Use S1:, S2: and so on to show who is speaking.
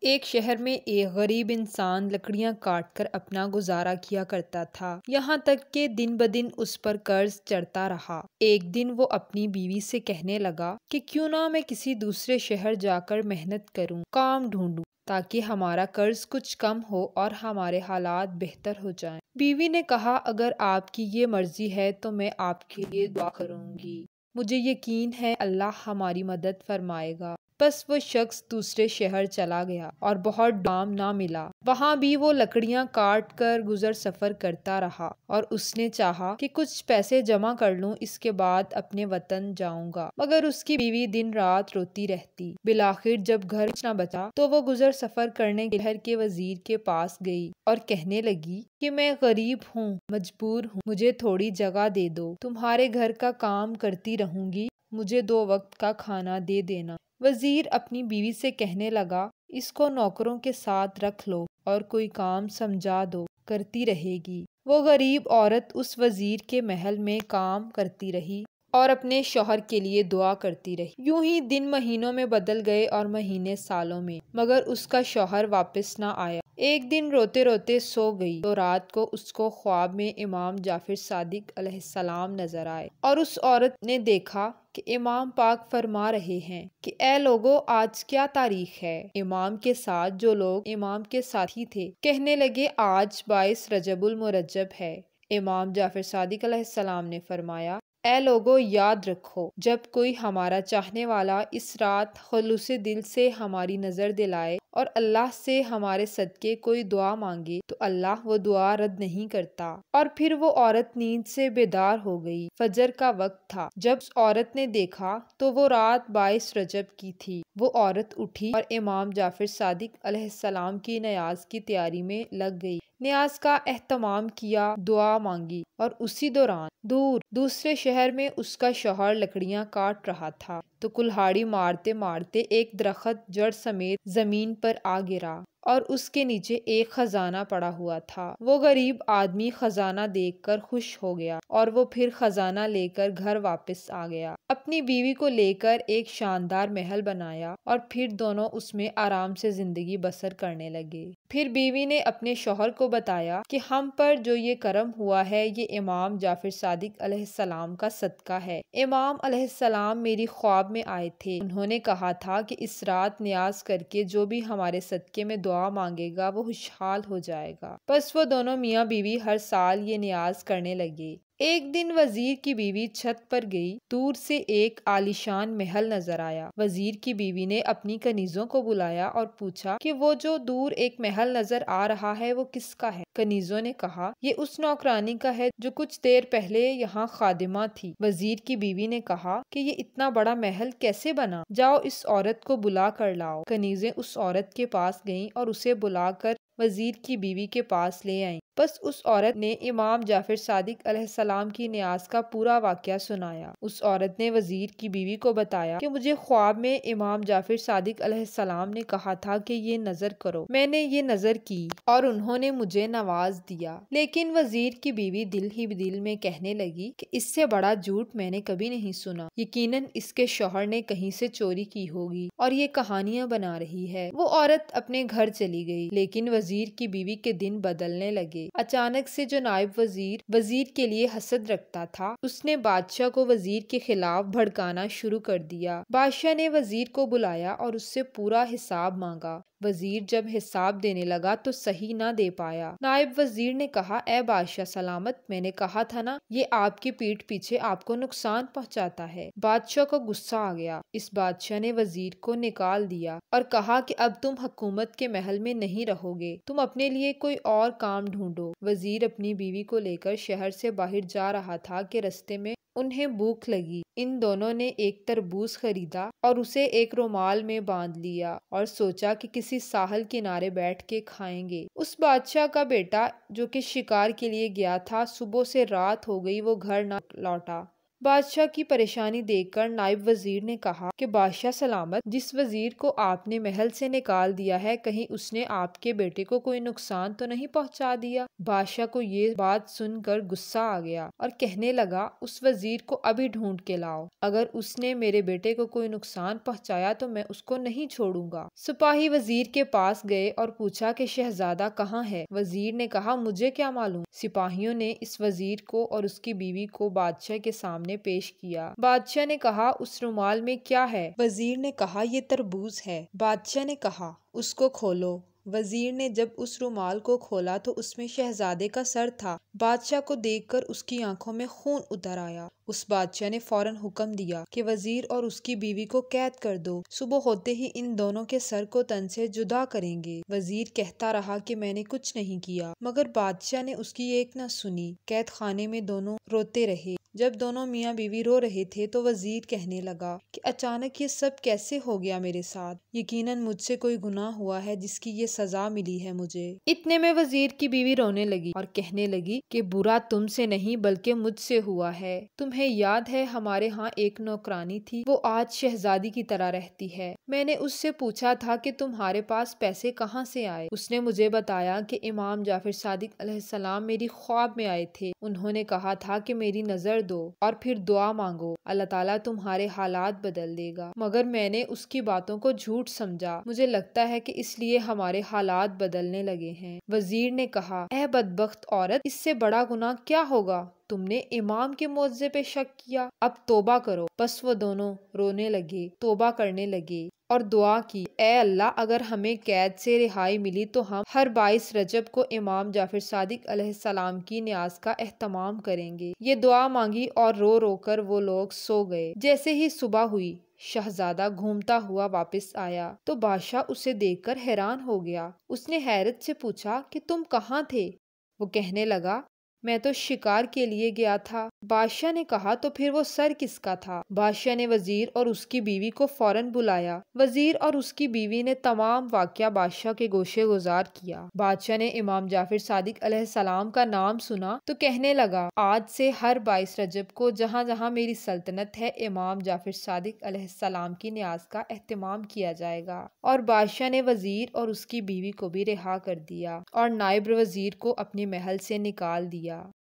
S1: ایک شہر میں ایک غریب انسان لکڑیاں کاٹ کر اپنا گزارا کیا کرتا تھا، یہاں تک کہ دن بدن اس پر قرض چڑھتا رہا۔ ایک دن وہ اپنی بیوی سے کہنے لگا کہ کیوں نہ میں کسی دوسرے شہر جا کر محنت کروں، کام ڈھونڈوں، تاکہ ہمارا قرض کچھ کم ہو اور ہمارے حالات بہتر ہو جائیں۔ بیوی نے کہا، اگر آپ کی یہ مرضی ہے تو میں آپ کے لیے دعا کروں گی، مجھے یقین ہے اللہ ہماری مدد فرمائے گا۔ بس وہ شخص دوسرے شہر چلا گیا اور بہت ڈام نہ ملا۔ وہاں بھی وہ لکڑیاں کاٹ کر گزر سفر کرتا رہا اور اس نے چاہا کہ کچھ پیسے جمع کر لوں، اس کے بعد اپنے وطن جاؤں گا، مگر اس کی بیوی دن رات روتی رہتی۔ بالآخر جب گھر کچھ نہ بچا تو وہ گزر سفر کرنے شہر کے وزیر کے پاس گئی اور کہنے لگی کہ میں غریب ہوں، مجبور ہوں، مجھے تھوڑی جگہ دے دو، تمہارے گھر کا کام کرتی رہوں گی، مجھے 2 وقت کا کھانا دے دینا۔ وزیر اپنی بیوی سے کہنے لگا، اس کو نوکروں کے ساتھ رکھ لو اور کوئی کام سمجھا دو، کرتی رہے گی۔ وہ غریب عورت اس وزیر کے محل میں کام کرتی رہی اور اپنے شوہر کے لیے دعا کرتی رہی۔ یوں ہی دن مہینوں میں بدل گئے اور مہینے سالوں میں، مگر اس کا شوہر واپس نہ آیا۔ ایک دن روتے روتے سو گئی تو رات کو اس کو خواب میں امام جعفر صادق علیہ السلام نظر آئے، اور اس عورت نے دیکھا کہ امام پاک فرما رہے ہیں کہ اے لوگو، آج کیا تاریخ ہے؟ امام کے ساتھ جو لوگ امام کے ساتھی تھے کہنے لگے، آج 22 رجب المرجب ہے۔ امام جعفر صادق علیہ السلام نے فرمایا، اے لوگو، یاد رکھو، جب کوئی ہمارا چاہنے والا اس رات خلوص دل سے ہماری نظر دلائے اور اللہ سے ہمارے صدقے کوئی دعا مانگے تو اللہ وہ دعا رد نہیں کرتا۔ اور پھر وہ عورت نیند سے بیدار ہو گئی۔ فجر کا وقت تھا۔ جب اس عورت نے دیکھا تو وہ رات 22 رجب کی تھی۔ وہ عورت اٹھی اور امام جعفر صادق علیہ السلام کی نیاز کی تیاری میں لگ گئی۔ نیاز کا اہتمام کیا، دعا مانگی، اور اسی دوران دوسرے شہر میں اس کا شوہر لکڑیاں کاٹ رہا تھا تو کلہاڑی مارتے مارتے ایک درخت جڑ سمیت زمین پر آ گرا اور اس کے نیچے ایک خزانہ پڑا ہوا تھا۔ وہ غریب آدمی خزانہ دیکھ کر خوش ہو گیا اور وہ پھر خزانہ لے کر گھر واپس آ گیا۔ اپنی بیوی کو لے کر ایک شاندار محل بنایا اور پھر دونوں اس میں آرام سے زندگی بسر کرنے لگے۔ پھر بیوی نے اپنے شوہر کو بتایا کہ ہم پر جو یہ کرم ہوا ہے یہ امام جعفر صادق علیہ السلام کا صدقہ ہے۔ امام علیہ السلام میری خواب میں آئے تھے، انہوں نے کہا تھا کہ اس رات نیاز کر کے جو بھی ہمارے صدقے میں دعا مانگے گا وہ خوشحال ہو جائے گا۔ بس وہ دونوں میاں بیوی ہر سال یہ نیاز کرنے لگے۔ ایک دن وزیر کی بیوی چھت پر گئی، دور سے ایک عالیشان محل نظر آیا۔ وزیر کی بیوی نے اپنی کنیزوں کو بلایا اور پوچھا کہ وہ جو دور ایک محل نظر آ رہا ہے وہ کس کا ہے؟ کنیزوں نے کہا، یہ اس نوکرانی کا ہے جو کچھ دیر پہلے یہاں خادمہ تھی۔ وزیر کی بیوی نے کہا کہ یہ اتنا بڑا محل کیسے بنا؟ جاؤ اس عورت کو بلا کر لاؤ۔ کنیزیں اس عورت کے پاس گئیں اور اسے بلا کر وزیر کی بیوی کے پاس لے آئیں۔ بس اس عورت نے امام جعفر صادق علیہ السلام کی نیاز کا پورا واقعہ سنایا۔ اس عورت نے وزیر کی بیوی کو بتایا کہ مجھے خواب میں امام جعفر صادق علیہ السلام نے کہا تھا کہ یہ نظر کرو، میں نے یہ نظر کی اور انہوں نے مجھے نواز دیا۔ لیکن وزیر کی بیوی دل ہی دل میں کہنے لگی کہ اس سے بڑا جھوٹ میں نے کبھی نہیں سنا، یقیناً اس کے شوہر نے کہیں سے چوری کی ہوگی اور یہ کہانیاں بنا رہی ہے۔ وہ عورت اپنے گھر چلی گئی، لیکن وزیر کی بیوی کے دن بدلنے لگے۔ اچانک سے جو نائب وزیر کے لیے حسد رکھتا تھا، اس نے بادشاہ کو وزیر کے خلاف بھڑکانا شروع کر دیا۔ بادشاہ نے وزیر کو بلایا اور اس سے پورا حساب مانگا۔ وزیر جب حساب دینے لگا تو صحیح نہ دے پایا۔ نائب وزیر نے کہا، اے بادشاہ سلامت، میں نے کہا تھا نا، یہ آپ کی پیٹھ پیچھے آپ کو نقصان پہنچاتا ہے۔ بادشاہ کو غصہ آ گیا۔ اس بادشاہ نے وزیر کو نکال دیا اور کہا کہ اب تم حکومت کے محل میں نہیں رہو گے، تم اپنے لیے کوئی اور کام ڈھونڈو۔ وزیر اپنی بیوی کو لے کر شہر سے باہر جا رہا تھا کہ رستے میں انہیں بھوک لگی۔ ان دونوں نے ایک تربوز خریدا اور اسے ایک رومال میں باندھ لیا اور سوچا کہ کسی ساحل کنارے بیٹھ کے کھائیں گے۔ اس بادشاہ کا بیٹا جو کہ شکار کے لیے گیا تھا، صبح سے رات ہو گئی وہ گھر نہ لوٹا۔ بادشاہ کی پریشانی دیکھ کر نائب وزیر نے کہا کہ بادشاہ سلامت، جس وزیر کو آپ نے محل سے نکال دیا ہے، کہیں اس نے آپ کے بیٹے کو کوئی نقصان تو نہیں پہنچا دیا؟ بادشاہ کو یہ بات سن کر غصہ آ گیا اور کہنے لگا، اس وزیر کو ابھی ڈھونڈ کے لاؤ، اگر اس نے میرے بیٹے کو کوئی نقصان پہنچایا تو میں اس کو نہیں چھوڑوں گا۔ سپاہی وزیر کے پاس گئے اور پوچھا کہ شہزادہ کہاں ہے؟ وزیر نے کہا، مجھے کیا معلوم۔ سپاہیوں نے اس وزیر کو اور اس کی بیوی کو بادشاہ کے سامنے پیش کیا۔ بادشاہ نے کہا، اس رومال میں کیا ہے؟ وزیر نے کہا، یہ تربوز ہے۔ بادشاہ نے کہا، اس کو کھولو۔ وزیر نے جب اس رومال کو کھولا تو اس میں شہزادے کا سر تھا۔ بادشاہ کو دیکھ کر اس کی آنکھوں میں خون اتر آیا۔ اس بادشاہ نے فوراً حکم دیا کہ وزیر اور اس کی بیوی کو قید کر دو، صبح ہوتے ہی ان دونوں کے سر کو تن سے جدا کریں گے۔ وزیر کہتا رہا کہ میں نے کچھ نہیں کیا، مگر بادشاہ نے اس کی ایک نہ سنی۔ قید خانے میں دونوں روتے رہے۔ جب دونوں میاں بیوی رو رہے تھے تو وزیر کہنے لگا کہ اچانک یہ سب کیسے ہو گیا میرے ساتھ؟ یقیناً مجھ سے کوئی گناہ ہوا ہے جس کی یہ سزا ملی ہے مجھے۔ اتنے میں وزیر کی بیوی رونے لگی اور کہنے لگی کہ برا تم سے نہیں بلکہ مجھ سے ہوا ہے۔ تمہیں یاد ہے ہمارے ہاں ایک نوکرانی تھی، وہ آج شہزادی کی طرح رہتی ہے۔ میں نے اس سے پوچھا تھا کہ تمہارے پاس پیسے کہاں سے آئے؟ اس نے مجھے بتایا کہ امام جعفر صادق علیہ السلام میری خواب میں آئے تھے۔ انہوں نے کہا تھا کہ میری نظر دو اور پھر دعا مانگو، اللہ تعالیٰ تمہارے حالات بدل دے گا، مگر میں نے اس کی باتوں کو جھوٹ سمجھا۔ مجھے لگتا ہے کہ اس لیے ہمارے حالات بدلنے لگے ہیں۔ وزیر نے کہا، اے بدبخت عورت، اس سے بڑا گناہ کیا ہوگا؟ تم نے امام کے معجزے پہ شک کیا، اب توبہ کرو۔ بس وہ دونوں رونے لگے، توبہ کرنے لگے اور دعا کی، اے اللہ، اگر ہمیں قید سے رہائی ملی تو ہم ہر 22 رجب کو امام جعفر صادق علیہ السلام کی نیاز کا اہتمام کریں گے۔ یہ دعا مانگی اور رو رو کر وہ لوگ سو گئے۔ جیسے ہی صبح ہوئی، شہزادہ گھومتا ہوا واپس آیا تو بادشاہ اسے دیکھ کر حیران ہو گیا۔ اس نے حیرت سے پوچھا کہ تم کہاں تھے؟ وہ کہنے لگا، میں تو شکار کے لیے گیا تھا۔ بادشاہ نے کہا، تو پھر وہ سر کس کا تھا؟ بادشاہ نے وزیر اور اس کی بیوی کو فوراً بلایا۔ وزیر اور اس کی بیوی نے تمام واقعہ بادشاہ کے گوشے گزار کیا۔ بادشاہ نے امام جعفر صادق علیہ السلام کا نام سنا تو کہنے لگا، آج سے ہر 22 رجب کو جہاں جہاں میری سلطنت ہے، امام جعفر صادق علیہ السلام کی نیاز کا اہتمام کیا جائے گا۔ اور بادشاہ نے وزیر اور اس کی بیوی کو بھی رہا کر دیا اور نائب وزیر کو اپنے محل سے نکال دیا۔